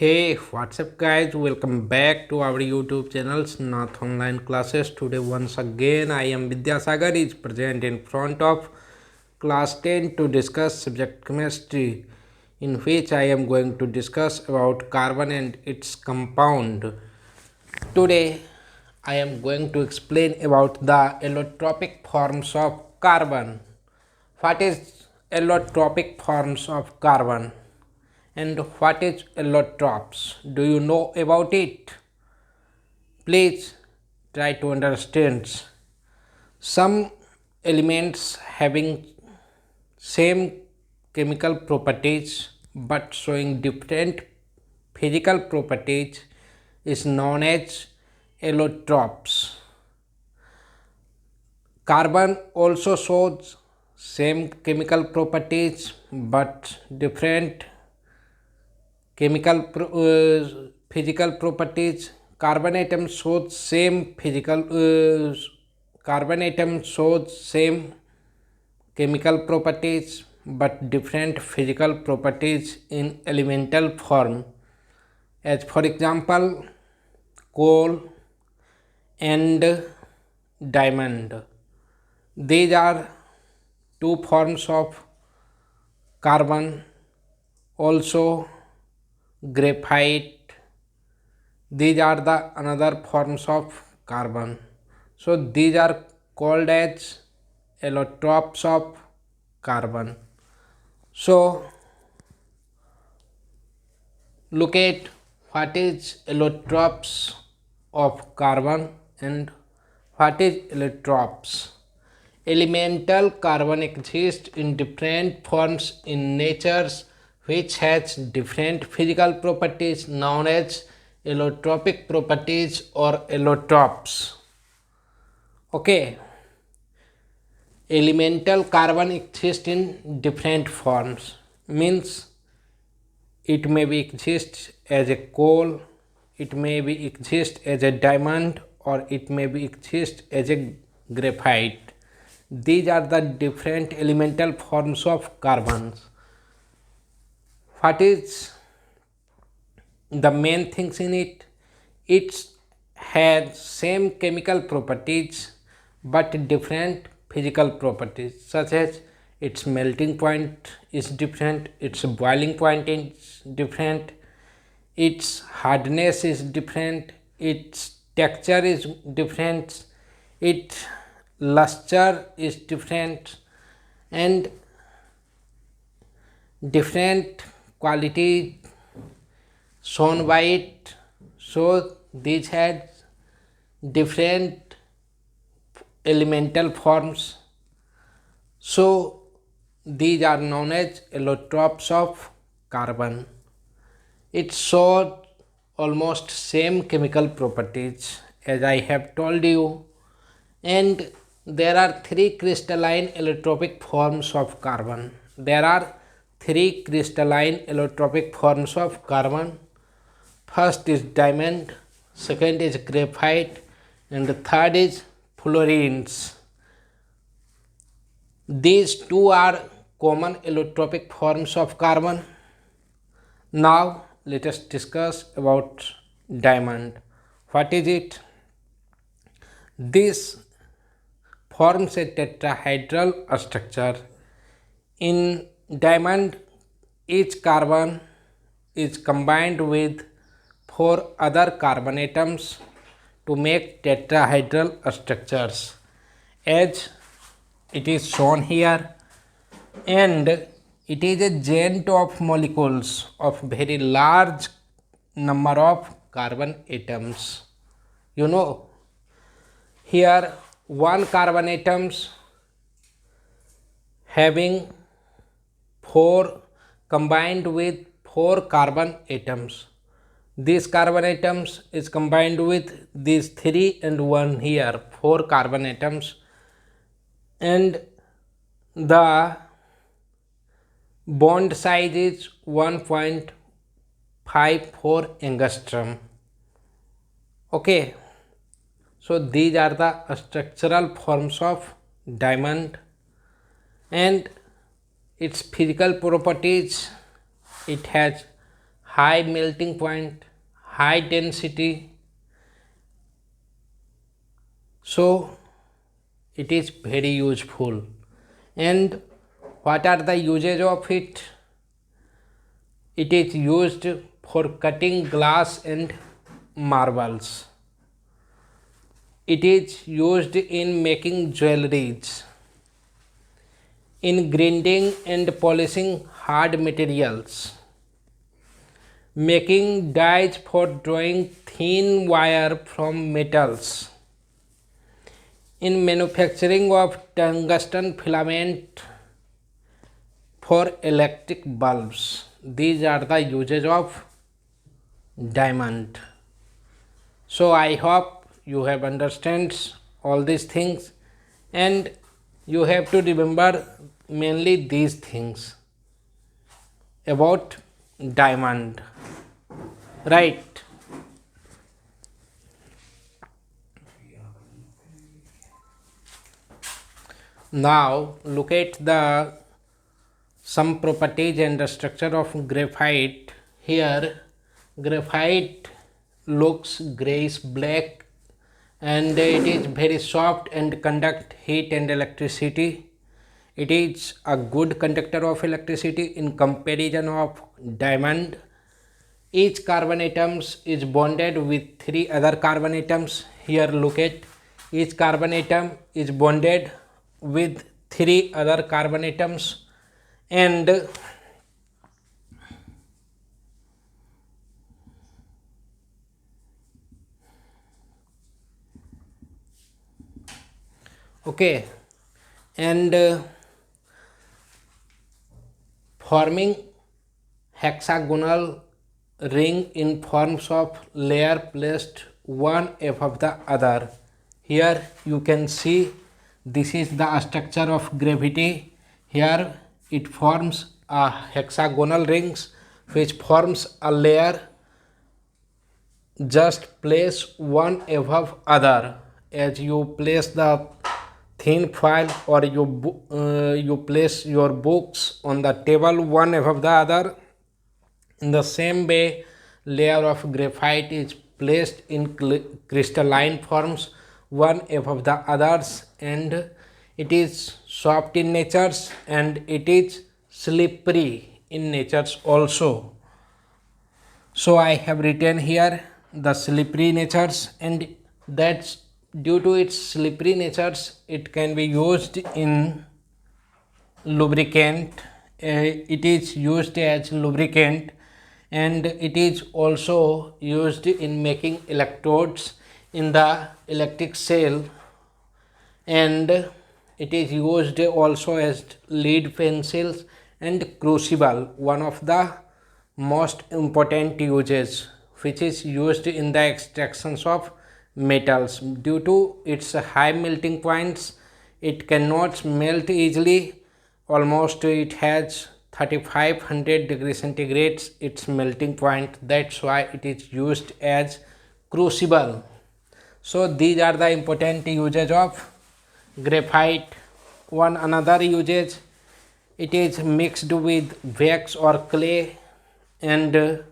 Hey, what's up, guys? Welcome back to our YouTube channels, Nath Online Classes. Today, once again, I am Vidyasagar is present in front of class 10 to discuss subject chemistry, in which I am going to discuss about carbon and its compound. Today, I am going to explain about the allotropic forms of carbon. What is allotropic forms of carbon? And what is allotropes? Do you know about it? Please try to understand. Some elements having same chemical properties but showing different physical properties is known as allotropes. Carbon also shows same chemical properties but different physical properties. Carbon atom shows same chemical properties but different physical properties in elemental form, as for example coal and diamond. These are two forms of carbon. Also graphite, these are the another forms of carbon. So these are called as allotropes of carbon. So look at what is allotropes of carbon and what is allotropes. Elemental carbon exists in different forms in nature which has different physical properties known as allotropic properties or allotropes. Okay, elemental carbon exists in different forms, means it may be exist as a coal, it may be exist as a diamond, or it may be exist as a graphite. These are the different elemental forms of carbons. What is the main things in it? It has same chemical properties but different physical properties, such as its melting point is different, its boiling point is different, its hardness is different, its texture is different, its luster is different, and different quality shown by it. So these had different elemental forms. So these are known as allotropes of carbon. It shows almost same chemical properties as I have told you, and there are three crystalline allotropic forms of carbon. There are three crystalline allotropic forms of carbon. First is diamond, second is graphite, and the third is fluorines. These two are common allotropic forms of carbon. Now let us discuss about diamond. What is it? This forms a tetrahedral structure. In diamond, each carbon is combined with four other carbon atoms to make tetrahedral structures, as it is shown here, and it is a giant of molecules of very large number of carbon atoms. You know, here one carbon atoms having four combined with four carbon atoms. These carbon atoms is combined with these three and one here, four carbon atoms, and the bond size is 1.54 angstrom. Okay, so these are the structural forms of diamond, and its physical properties: it has high melting point, high density. So it is very useful. And what are the uses of it? It is used for cutting glass and marbles. It is used in making jewelries, in grinding and polishing hard materials, making dies for drawing thin wire from metals, in manufacturing of tungsten filament for electric bulbs. These are the uses of diamond. So I hope you have understand all these things, and you have to remember mainly these things about diamond, right? Now look at the some properties and the structure of graphite. Here graphite looks grayish black, and it is very soft and conduct heat and electricity. It is a good conductor of electricity in comparison of diamond. Each carbon atoms is bonded with 3 other carbon atoms. Here look at, each carbon atom is bonded with 3 other carbon atoms, and okay, and forming hexagonal ring in forms of layer placed one above the other. Here you can see this is the structure of gravity. Here it forms a hexagonal rings which forms a layer. Just place one above other. As you place the thin file, or you place your books on the table one above the other, in the same way layer of graphite is placed in crystalline forms one above the others, and it is soft in natures and it is slippery in natures also. So I have written here the slippery natures, and that's due to its slippery natures it can be used in lubricant. It is used as lubricant, and it is also used in making electrodes in the electric cell, and it is used also as lead pencils and crucible, one of the most important uses, which is used in the extractions of metals. Due to its high melting points, it cannot melt easily. Almost it has 3500 degrees centigrade its melting point. That's why it is used as crucible. So these are the important uses of graphite. One another usage, it is mixed with wax or clay and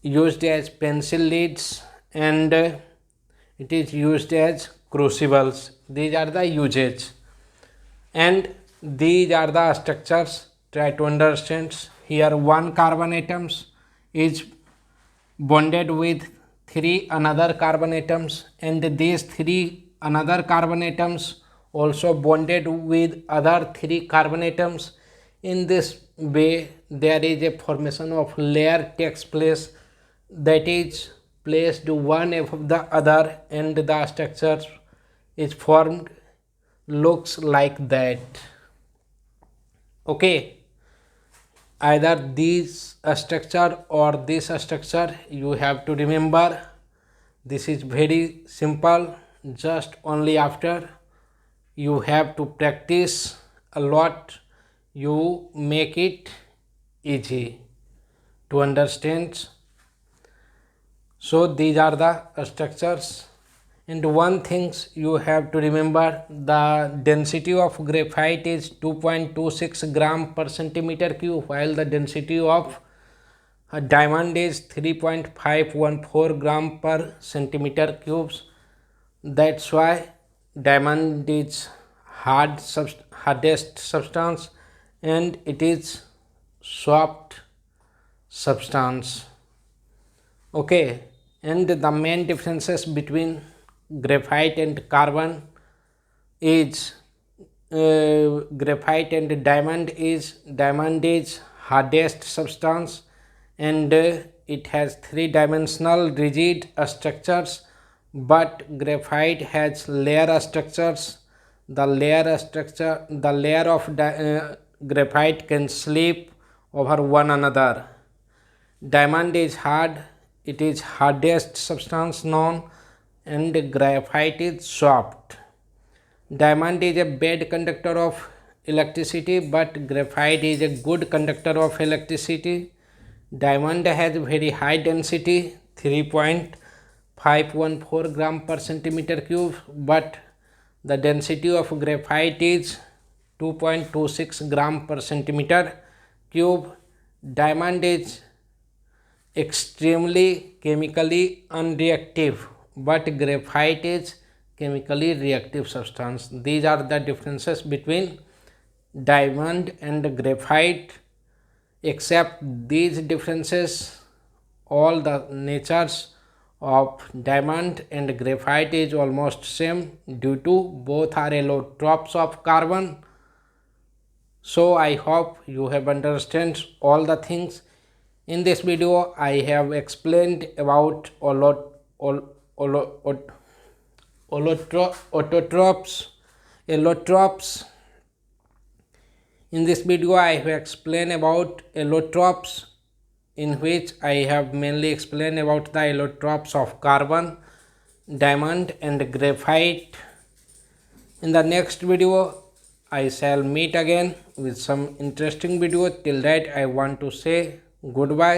used as pencil leads, and it is used as crucibles. These are the uses, and these are the structures. Try to understand. Here one carbon atoms is bonded with 3 another carbon atoms, and these 3 another carbon atoms also bonded with other 3 carbon atoms. In this way there is a formation of layer takes place, that is placed one above the other, and the structure is formed, looks like that. Okay, either this structure or this structure you have to remember. This is very simple. Just only after you have to practice a lot, you make it easy to understand. So these are the structures, and one things you have to remember, the density of graphite is 2.26 gram per centimeter cube, while the density of A diamond is 3.514 gram per centimeter cubes. That's why diamond is hardest substance and it is soft substance. Okay, and the main differences between graphite and carbon is graphite and diamond is hardest substance and it has three-dimensional rigid structures, but graphite has layer structures. The layer of graphite can slip over one another. Diamond is hard, it is hardest substance known, and graphite is soft. Diamond is a bad conductor of electricity, but graphite is a good conductor of electricity. Diamond has very high density, 3.514 gram per centimeter cube, but the density of graphite is 2.26 gram per centimeter cube. Diamond is extremely chemically unreactive, but graphite is chemically reactive substance. These are the differences between diamond and graphite. Except these differences, all the natures of diamond and graphite is almost same due to both are allotropes of carbon. So I hope you have understand all the things. In this video I have explained about allotropes. In this video I have explained about allotropes, in which I have mainly explained about the allotropes of carbon, diamond and graphite. In the next video I shall meet again with some interesting video. Till that I want to say goodbye.